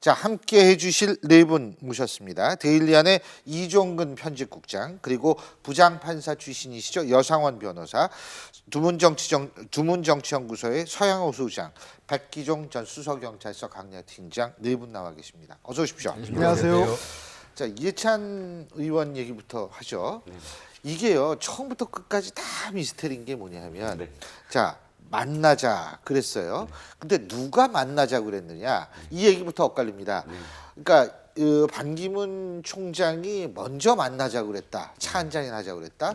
자, 함께 해주실 네 분 모셨습니다. 데일리안의 이종근 편집국장, 그리고 부장판사 출신이시죠, 여상원 변호사, 두문정치연구소의 서양호 소장, 백기종 전 수서경찰서 강력팀장 네 분 나와 계십니다. 어서 오십시오. 안녕하세요. 자, 이해찬 의원 얘기부터 하죠. 이게요, 처음부터 끝까지 다 미스터리인 게 뭐냐면, 자, 만나자 그랬어요. 근데 누가 만나자 그랬느냐, 이 얘기부터 엇갈립니다. 그러니까 반기문 총장이 먼저 만나자 그랬다, 차 한잔이나 하자 그랬다.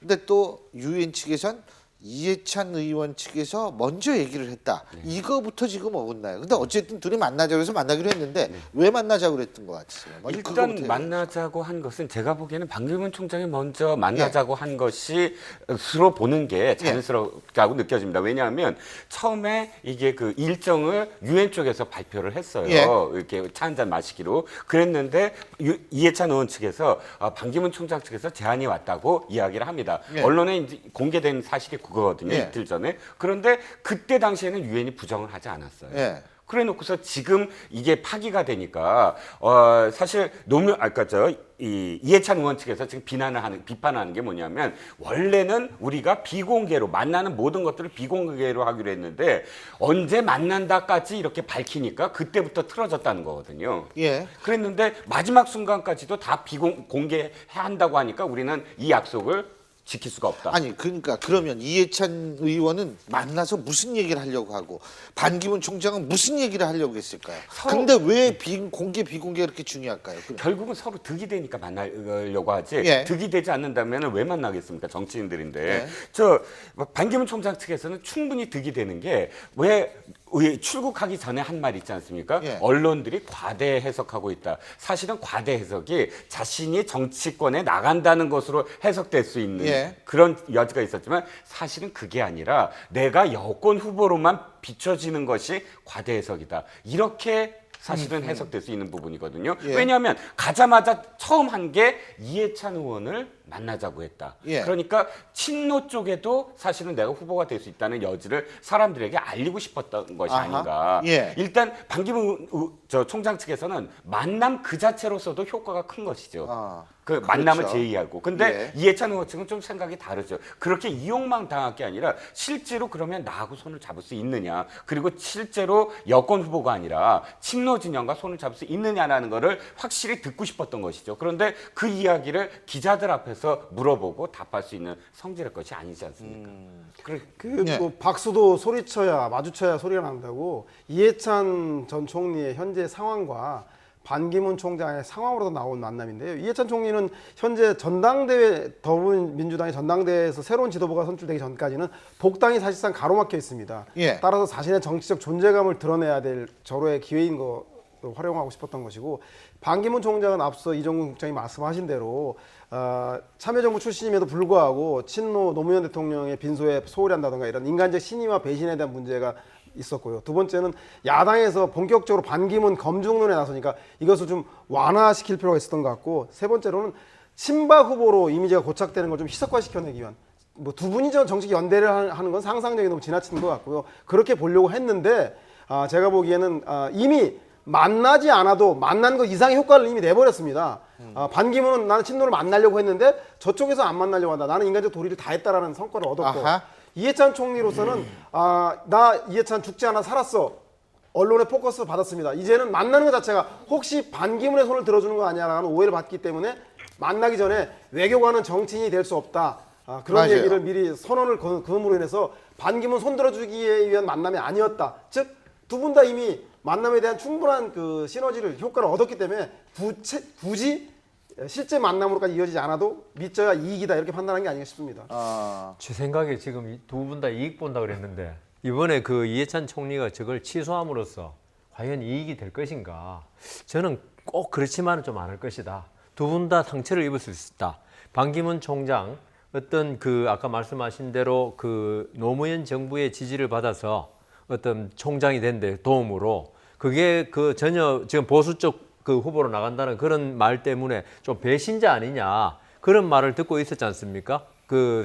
근데 또 유엔 측에선 이해찬 의원 측에서 먼저 얘기를 했다. 이거부터 지금 어긋나요. 근데 어쨌든 둘이 만나자고 해서 만나기로 했는데 왜 만나자고 그랬던 것 같으세요? 일단 만나자고 한 것은 제가 보기에는 반기문 총장이 먼저 만나자고 한 것이로 보는 게 자연스럽다고 느껴집니다. 왜냐하면 처음에 이게 그 일정을 유엔 쪽에서 발표를 했어요. 이렇게 차 한잔 마시기로 그랬는데 이해찬 의원 측에서 반기문 총장 측에서 제안이 왔다고 이야기를 합니다. 언론에 이제 공개된 사실이 그거거든요. 이틀 전에. 그런데 그때 당시에는 유엔이 부정을 하지 않았어요. 그래 놓고서 지금 이게 파기가 되니까 사실 이해찬 의원 측에서 지금 비판하는 게 뭐냐면, 원래는 우리가 비공개로 만나는 모든 것들을 비공개로 하기로 했는데 언제 만난다까지 이렇게 밝히니까 그때부터 틀어졌다는 거거든요. 그랬는데 마지막 순간까지도 다 비공개해야 한다고 하니까 우리는 이 약속을 지킬 수가 없다. 아니, 그러니까 그러면 이해찬 의원은 만나서 무슨 얘기를 하려고 하고 반기문 총장은 무슨 얘기를 하려고 했을까요? 근데 왜 비공개가 그렇게 중요할까요? 결국은 서로 득이 되니까 만나려고 하지, 득이 되지 않는다면 왜 만나겠습니까? 정치인들인데. 반기문 총장 측에서는 충분히 득이 되는 게, 왜 출국하기 전에 한 말 있지 않습니까? 언론들이 과대 해석하고 있다. 사실은 과대 해석이 자신이 정치권에 나간다는 것으로 해석될 수 있는 그런 여지가 있었지만, 사실은 그게 아니라 내가 여권 후보로만 비춰지는 것이 과대 해석이다. 이렇게 사실은 해석될 수 있는 부분이거든요. 왜냐하면 가자마자 처음 한 게 이해찬 의원을 만나자고 했다. 그러니까 친노 쪽에도 사실은 내가 후보가 될 수 있다는 여지를 사람들에게 알리고 싶었던 것이 아닌가. 일단 반기문 총장 측에서는 만남 그 자체로서도 효과가 큰 것이죠. 만남을 제의하고. 근데 이해찬 의원 측은 좀 생각이 다르죠. 그렇게 이용만 당할 게 아니라 실제로 그러면 나하고 손을 잡을 수 있느냐, 그리고 실제로 여권 후보가 아니라 친노 진영과 손을 잡을 수 있느냐라는 거를 확실히 듣고 싶었던 것이죠. 그런데 그 이야기를 기자들 앞에서 물어보고 답할 수 있는 성질의 것이 아니지 않습니까? 박수도 소리쳐야, 마주쳐야 소리가 난다고, 이해찬 전 총리의 현재 상황과 반기문 총장의 상황으로 나온 만남인데요. 이해찬 총리는 현재 전당대회, 더불어민주당의 전당대회에서 새로운 지도부가 선출되기 전까지는 복당이 사실상 가로막혀 있습니다. 따라서 자신의 정치적 존재감을 드러내야 될 절호의 기회인 거 활용하고 싶었던 것이고, 반기문 총장은 앞서 이종근 국장이 말씀하신 대로 참여정부 출신임에도 불구하고 친노 노무현 대통령의 빈소에 소홀히 한다든가 이런 인간적 신의와 배신에 대한 문제가 있었고요. 두 번째는 야당에서 본격적으로 반기문 검증론에 나서니까 이것을 좀 완화시킬 필요가 있었던 것 같고, 세 번째로는 친박 후보로 이미지가 고착되는 걸 좀 희석화시켜내기 위한, 두 분이 정식 연대를 하는 건 상상력이 너무 지나치는 것 같고요. 그렇게 보려고 했는데 제가 보기에는 이미 만나지 않아도 만난 것 이상의 효과를 이미 내버렸습니다. 반기문은 나는 친노를 만나려고 했는데 저쪽에서 안 만나려고 한다. 나는 인간적 도리를 다 했다라는 성과를 얻었고, 이해찬 총리로서는 나 이해찬 죽지 않아 살았어. 언론의 포커스 받았습니다. 이제는 만나는 것 자체가 혹시 반기문의 손을 들어주는 거 아니야라는 오해를 받기 때문에 만나기 전에 외교관은 정치인이 될 수 없다. 그런 얘기를 미리 선언을 그음으로 인해서 반기문 손 들어주기 위한 만남이 아니었다. 즉 두 분 다 이미 만남에 대한 충분한 그 시너지를, 효과를 얻었기 때문에 굳이 실제 만남으로까지 이어지지 않아도 믿져야 이익이다, 이렇게 판단한 게 아닌가 싶습니다. 제 생각에 지금 두 분 다 이익 본다 그랬는데, 이번에 그 이해찬 총리가 저걸 취소함으로써 과연 이익이 될 것인가? 저는 꼭 그렇지만은 좀 않을 것이다. 두 분 다 상처를 입을 수 있다. 반기문 총장 어떤 아까 말씀하신 대로 노무현 정부의 지지를 받아서 어떤 총장이 된 데 도움으로, 그게 전혀 지금 보수 쪽 후보로 나간다는 그런 말 때문에 좀 배신자 아니냐, 그런 말을 듣고 있었지 않습니까?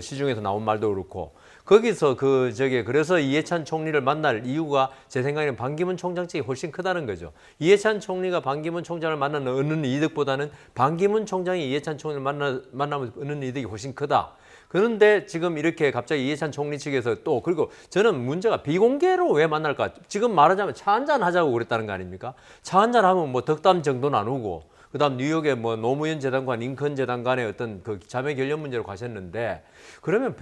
시중에서 나온 말도 그렇고. 거기서 그래서 이해찬 총리를 만날 이유가 제 생각에는 반기문 총장 측이 훨씬 크다는 거죠. 이해찬 총리가 반기문 총장을 만나는 얻는 이득보다는 반기문 총장이 이해찬 총리를 만나면 얻는 이득이 훨씬 크다. 그런데 지금 이렇게 갑자기 이해찬 총리 측에서 또 그리고 저는 문제가 비공개로 왜 만날까? 지금 말하자면 차 한잔 하자고 그랬다는 거 아닙니까? 차 한잔 하면 뭐 덕담 정도 나누고 그다음 뉴욕의 뭐 노무현 재단과 링컨 재단 간의 어떤 그 자매 결연 문제로 가셨는데 그러면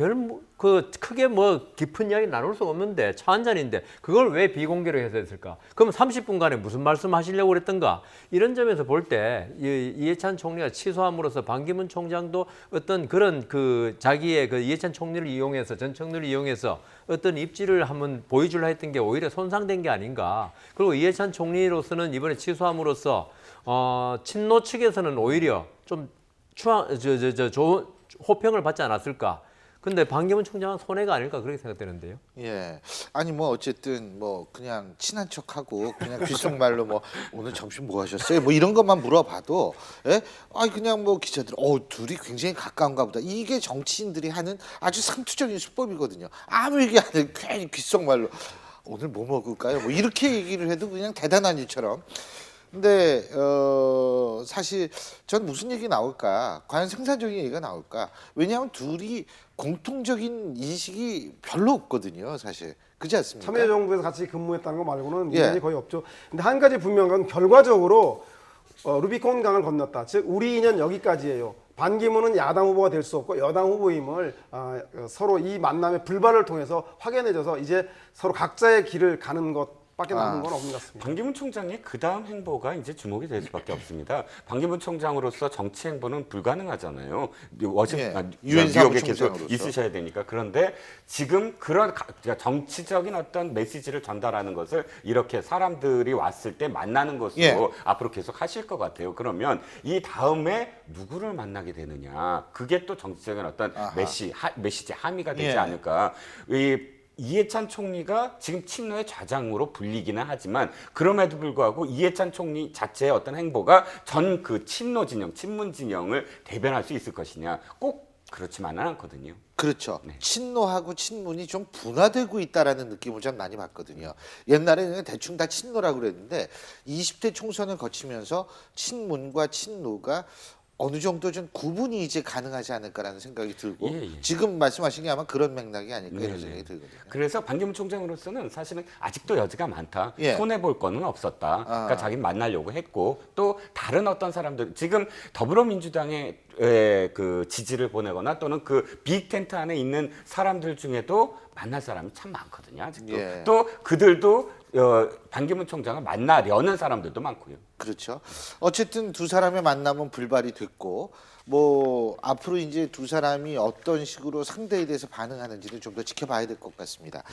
크게 뭐 깊은 이야기 나눌 수 없는데 차 한 잔인데 그걸 왜 비공개로 해서 했을까? 그럼 30분간에 무슨 말씀하시려고 그랬던가? 이런 점에서 볼 때 이해찬 총리가 취소함으로써 반기문 총장도 어떤 그런 그 자기의 그 이해찬 총리를 이용해서 전 총리를 이용해서 어떤 입지를 한번 보여주려 했던 게 오히려 손상된 게 아닌가? 그리고 이해찬 총리로서는 이번에 취소함으로써 친노 측에서는 오히려 좀 좋은 호평을 받지 않았을까? 근데 반기문 총장은 손해가 아닐까 그렇게 생각되는데요. 예. 아니 뭐 어쨌든 뭐 그냥 친한 척하고 그냥 귓속말로 뭐 오늘 점심 뭐 하셨어요? 뭐 이런 것만 물어봐도 예? 아니 그냥 뭐 기자들 둘이 굉장히 가까운가 보다. 이게 정치인들이 하는 아주 상투적인 수법이거든요. 아무 얘기 안 해. 괜히 귓속말로 오늘 뭐 먹을까요? 뭐 이렇게 얘기를 해도 그냥 대단한 일처럼. 근데 사실 전 무슨 얘기 나올까? 과연 생산적인 얘기가 나올까? 왜냐하면 둘이 공통적인 인식이 별로 없거든요, 사실. 그렇지 않습니까? 참여정부에서 같이 근무했다는 거 말고는 인연이 거의 없죠. 근데 한 가지 분명한 건 결과적으로 루비콘 강을 건넜다. 즉 우리 인연 여기까지예요. 반기문은 야당 후보가 될 수 없고 여당 후보임을 서로 이 만남의 불발을 통해서 확연해져서 이제 서로 각자의 길을 가는 것밖에 남은 건 없는 것 같습니다. 반기문 총장의 그 다음 행보가 이제 주목이 될 수밖에 없습니다. 반기문 총장으로서 정치 행보는 불가능하잖아요. 유엔 뉴욕에 계속 사무총장으로서. 있으셔야 되니까. 그런데 지금 그런 정치적인 어떤 메시지를 전달하는 것을 이렇게 사람들이 왔을 때 만나는 것으로 앞으로 계속 하실 것 같아요. 그러면 이 다음에 누구를 만나게 되느냐. 그게 또 정치적인 어떤 메시지 함의가 되지 않을까. 이해찬 총리가 지금 친노의 좌장으로 불리기는 하지만 그럼에도 불구하고 이해찬 총리 자체의 어떤 행보가 전 그 친노 진영, 친문 진영을 대변할 수 있을 것이냐 꼭 그렇지만은 않거든요. 그렇죠. 친노하고 친문이 좀 분화되고 있다라는 느낌을 좀 많이 받거든요. 옛날에는 대충 다 친노라고 그랬는데 20대 총선을 거치면서 친문과 친노가 어느 정도 좀 구분이 이제 가능하지 않을까라는 생각이 들고 지금 말씀하신 게 아마 그런 맥락이 아닐까 이런 생각이 들거든요. 그래서 반기문 총장으로서는 사실은 아직도 여지가 많다. 예. 손해볼 거는 없었다. 그러니까 자기는 만나려고 했고 또 다른 어떤 사람들 지금 더불어민주당의 그 지지를 보내거나 또는 그 빅텐트 안에 있는 사람들 중에도 만날 사람이 참 많거든요. 아직도. 또 그들도 반기문 총장을 만나려는 사람들도 많고요. 그렇죠. 어쨌든 두 사람의 만남은 불발이 됐고 뭐 앞으로 이제 두 사람이 어떤 식으로 상대에 대해서 반응하는지를 좀 더 지켜봐야 될 것 같습니다.